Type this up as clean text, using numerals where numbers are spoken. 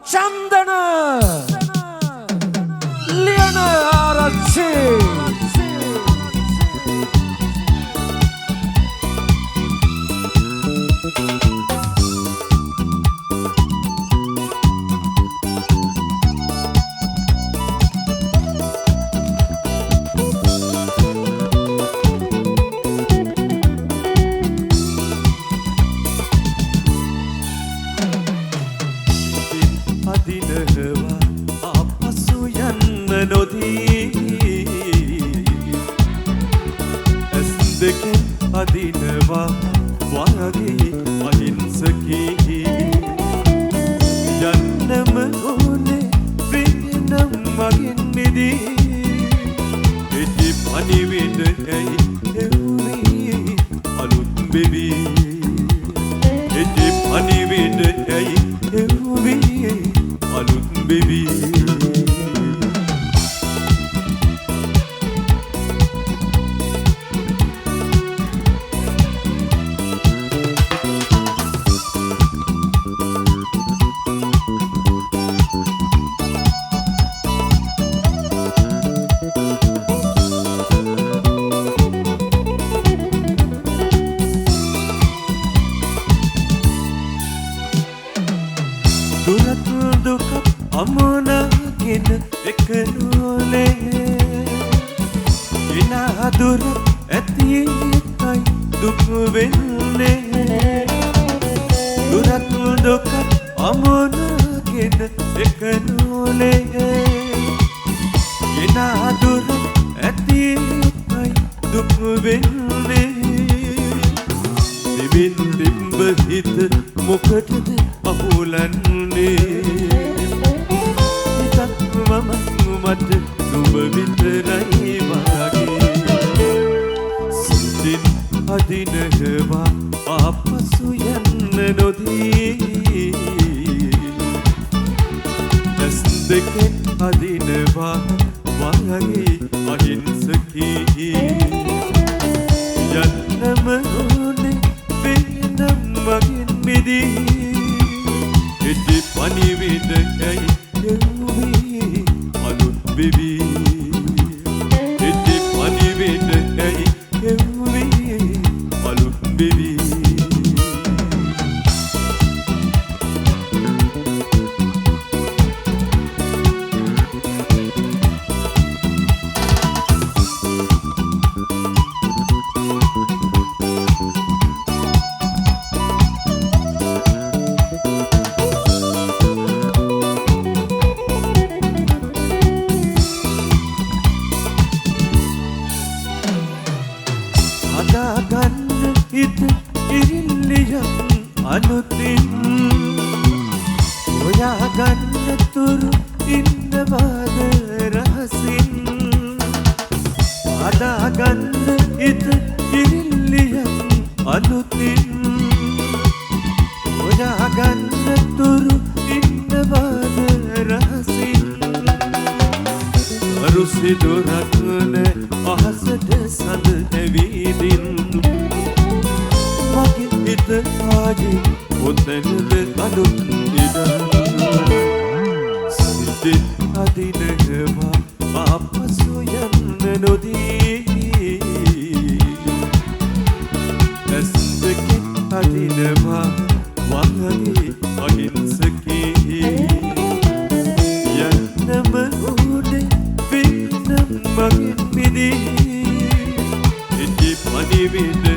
Chandana Liana Arachi අදිනවා අපසු යන්න නොදී ඇස් දෙකෙන් අදිනවා වගේ අහිංසකී යන්නම ඕනේ වෙනම් මගෙන් මිදී එදි පණිවිඩ ඇයි එව්වේ අලුත් බෙබි එදි පණිවිඩ ඇයි එව්වේ අලුත් බෙබි දුරත් දුක අමනාගෙන එක නෝලේ එනා දුර ඇති එකයි දුක් වෙන්නේ දුරත් දුක අමනාගෙන එක නෝලේ එනා දුර ඇති එකයි දුක් වෙන්නේ දිවින් දිඹ හිත මොකටද අහුලන්නේ හිතක් මම මට නුඹ විතරයි වාගේ සිතින් අදිනවා අපසු යන්න නොදී ඇස් දෙකෙන් අදිනවා වගේ අහිංසකී යන්නම ඕනේ වෙනම් මගෙන් මිදී එදි පණිවිඩ ඇයි එව්වේ අලුත් බෙබි එදි පණිවිඩ ඇයි එව්වේ අලුත් බෙබි හදාගන්න හිත ඉරිල්ලියක් අනුතින් හොයාගන්න තුරු ඉන්නවාද රහසින් හදාගන්න හිත ඉරිල්ලියක් අනුතින් හොයාගන්න තුරු ඉන්නවාද රහසින් අරුසිදු රත්න අහසට සඳ ඇවිදින් මගේ හිත ආයේ ඔතනද අලුත් ඉඩම් සිතින් අදිනවා අපසු යන්න නොදී ඇස් දෙකෙන් අදිනවා වගේ අහිංසකී යන්නම ඕනේ වෙනම් මගෙන් මිදී එදි පණිවිඩ